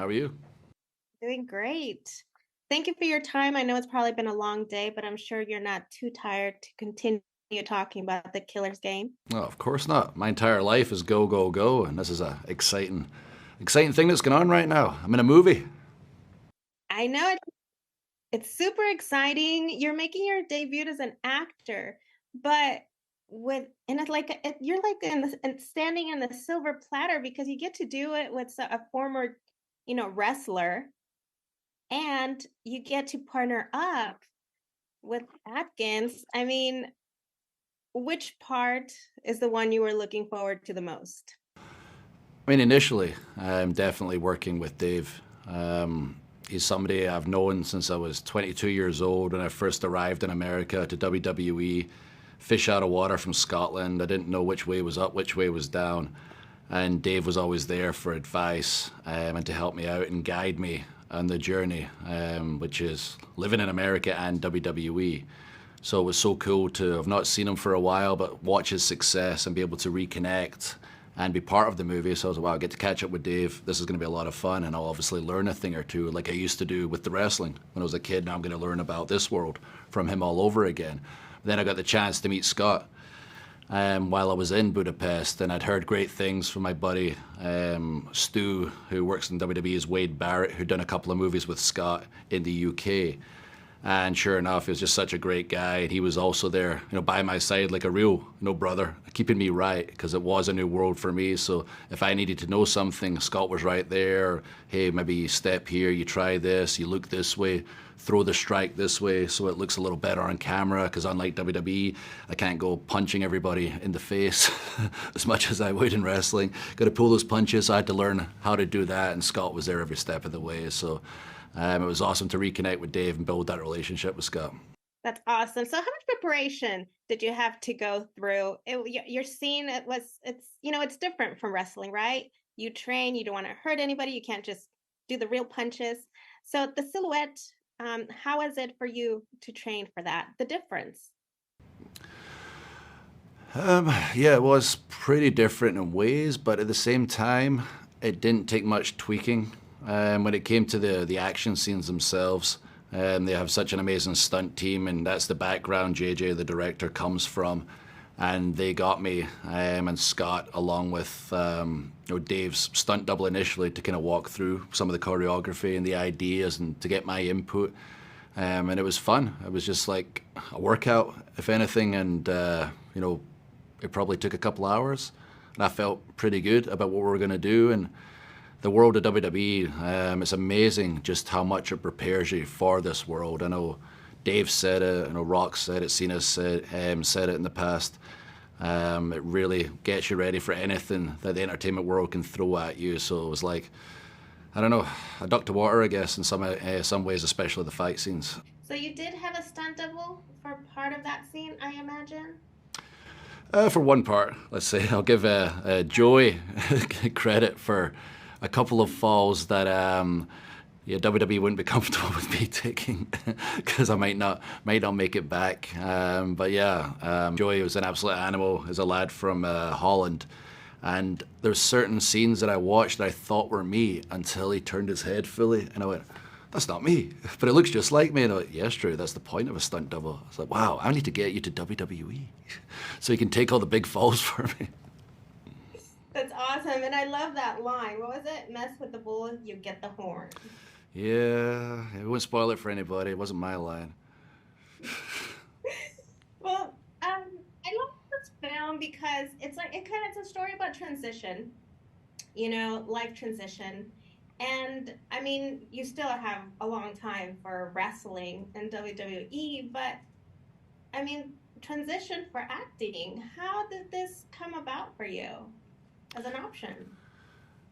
How are you? Doing great. Thank you for your time. I know it's probably been a long day, but I'm sure you're not too tired to continue talking about the Killer's game. Oh, of course not. My entire life is go, go, go, and this is a exciting thing that's going on right now. I'm in a movie. I know it's super exciting. You're making your debut as an actor, but it's like you're like standing in the silver platter because you get to do it with a former, wrestler, and you get to partner up with Adkins. I mean, which part is the one you were looking forward to the most? I mean, initially, I'm definitely working with Dave. He's somebody I've known since I was 22 years old when I first arrived in America to WWE. Fish out of water from Scotland. I didn't know which way was up, which way was down. And Dave was always there for advice and to help me out and guide me on the journey, which is living in America and WWE. So it was so cool to have not seen him for a while, but watch his success and be able to reconnect and be part of the movie. So I was like, wow, I get to catch up with Dave. This is going to be a lot of fun, and I'll obviously learn a thing or two like I used to do with the wrestling when I was a kid. Now I'm going to learn about this world from him all over again. Then I got the chance to meet Scott while I was in Budapest, and I'd heard great things from my buddy Stu, who works in WWE as Wade Barrett, who'd done a couple of movies with Scott in the UK. And sure enough, he was just such a great guy. And he was also there, by my side like a real, brother, keeping me right because it was a new world for me. So if I needed to know something, Scott was right there. Hey, maybe you step here, you try this, you look this way, throw the strike this way so it looks a little better on camera. Because unlike WWE, I can't go punching everybody in the face as much as I would in wrestling. Got to pull those punches. So I had to learn how to do that, and Scott was there every step of the way. So. It was awesome to reconnect with Dave and build that relationship with Scott. That's awesome. So how much preparation did you have to go through? Your scene, it's different from wrestling, right? You train, you don't want to hurt anybody, you can't just do the real punches. So the silhouette, how is it for you to train for that? The difference. Yeah, it was pretty different in ways, but at the same time, it didn't take much tweaking. When it came to the action scenes themselves, they have such an amazing stunt team, and that's the background JJ, the director, comes from. And they got me and Scott, along with Dave's stunt double initially, to kind of walk through some of the choreography and the ideas and to get my input. And it was fun. It was just like a workout, if anything, and it probably took a couple hours. And I felt pretty good about what we were going to do. And the world of WWE, it's amazing just how much it prepares you for this world. I know Dave said it, I know Rock said it, Cena said it in the past. It really gets you ready for anything that the entertainment world can throw at you. So it was like, I don't know, a duck to water, I guess, in some ways, especially the fight scenes. So you did have a stunt double for part of that scene, I imagine? For one part, let's say, I'll give Joey credit for a couple of falls that WWE wouldn't be comfortable with me taking because I might not make it back. But yeah, Joey was an absolute animal as a lad from Holland. And there's certain scenes that I watched that I thought were me until he turned his head fully, and I went, "That's not me," but it looks just like me. And I went, "Yes, true. That's the point of a stunt double." I was like, "Wow, I need to get you to WWE so you can take all the big falls for me." That's awesome. And I love that line. What was it? Mess with the bull, you get the horn. Yeah, it won't spoil it for anybody. It wasn't my line. Well, I love this film because it's a story about transition, life transition. And I mean, you still have a long time for wrestling and WWE, but I mean, transition for acting. How did this come about for you as an option?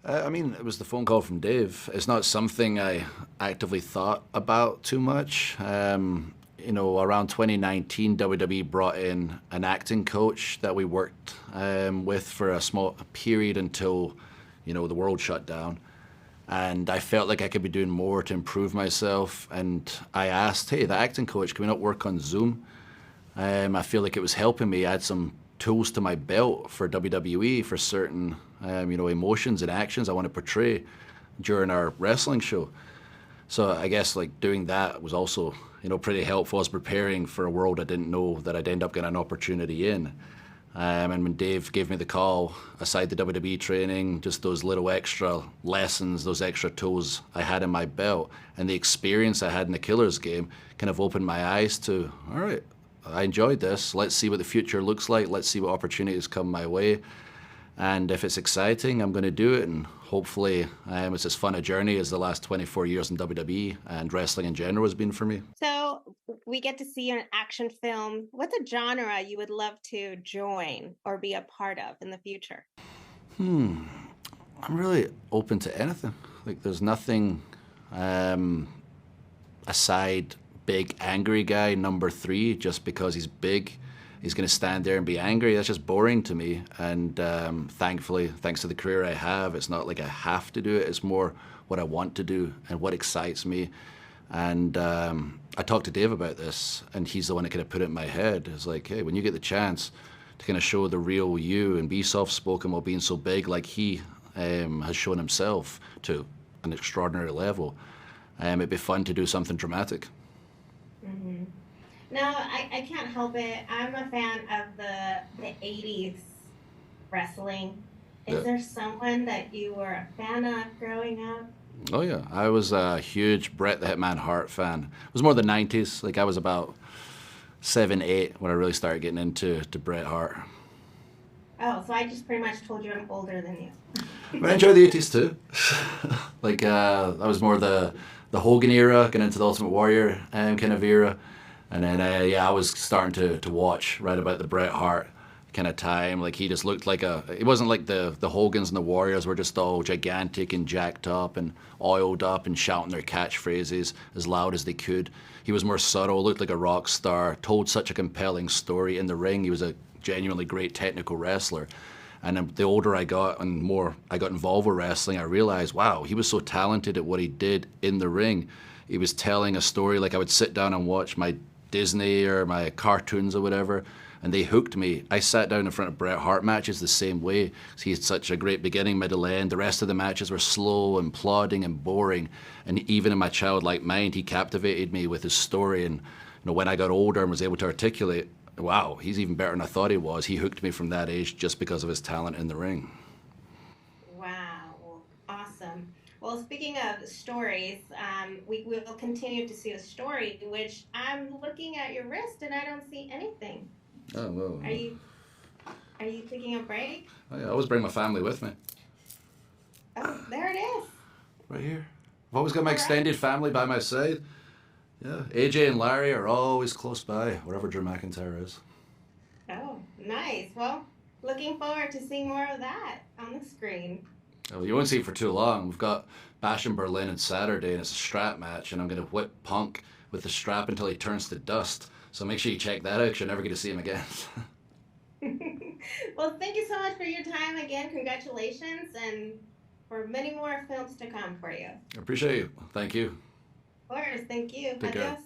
I mean, it was the phone call from Dave. It's not something I actively thought about too much. Around 2019, WWE brought in an acting coach that we worked with for a small period until, the world shut down. And I felt like I could be doing more to improve myself. And I asked, hey, the acting coach, can we not work on Zoom? I feel like it was helping me add some tools to my belt for WWE for certain, emotions and actions I want to portray. during our wrestling show. So I guess like doing that was also, pretty helpful. I was preparing for a world I didn't know that I'd end up getting an opportunity in. And when Dave gave me the call, aside the WWE training, just those little extra lessons, those extra tools I had in my belt, and the experience I had in the Killers game kind of opened my eyes to, all right, I enjoyed this. Let's see what the future looks like. Let's see what opportunities come my way. And if it's exciting, I'm going to do it. And hopefully it's as fun a journey as the last 24 years in WWE and wrestling in general has been for me. So we get to see you in an action film. What's a genre you would love to join or be a part of in the future? I'm really open to anything. Like there's nothing aside big angry guy number 3 just because he's big. He's going to stand there and be angry. That's just boring to me. And thankfully, thanks to the career I have, it's not like I have to do it. It's more what I want to do and what excites me. And I talked to Dave about this, and he's the one that kind of put it in my head. It's like, hey, when you get the chance to kind of show the real you and be soft-spoken while being so big like he has shown himself to an extraordinary level, it'd be fun to do something dramatic. Mm-hmm. No, I can't help it. I'm a fan of the 80s wrestling. Is Yeah. there someone that you were a fan of growing up? Oh yeah, I was a huge Bret the Hitman Hart fan. It was more the '90s. Like I was about 7, 8 when I really started getting into Bret Hart. Oh, so I just pretty much told you I'm older than you. But I enjoyed the '80s too. Like I was more the Hogan era, getting into the Ultimate Warrior kind of era, and then I was starting to watch right about the Bret Hart kind of time. Like he just looked like it wasn't like the Hogans and the Warriors were just all gigantic and jacked up and oiled up and shouting their catchphrases as loud as they could. He was more subtle, looked like a rock star, told such a compelling story in the ring. He was a genuinely great technical wrestler. And then the older I got and more I got involved with wrestling, I realized, wow, he was so talented at what he did in the ring. He was telling a story like I would sit down and watch my Disney or my cartoons or whatever, and they hooked me. I sat down in front of Bret Hart matches the same way. He had such a great beginning, middle, end. The rest of the matches were slow and plodding and boring. And even in my childlike mind, he captivated me with his story. And when I got older and was able to articulate, wow, he's even better than I thought he was. He hooked me from that age just because of his talent in the ring. Wow, awesome. Well, speaking of stories, we will continue to see a story, which I'm looking at your wrist and I don't see anything. Oh, well. Are you are you taking a break? I always bring my family with me. Oh, there it is. Right here. I've always got my All right. extended family by my side. Yeah, AJ and Larry are always close by, wherever Drew McIntyre is. Oh, nice. Well, looking forward to seeing more of that on the screen. Oh, you won't see it for too long. We've got Bash in Berlin on Saturday, and it's a strap match, and I'm going to whip Punk with the strap until he turns to dust. So make sure you check that out, 'cause you're never going to see him again. Well, thank you so much for your time again. Congratulations, and for many more films to come for you. I appreciate you. Thank you. Of course, thank you. Take care. Adios.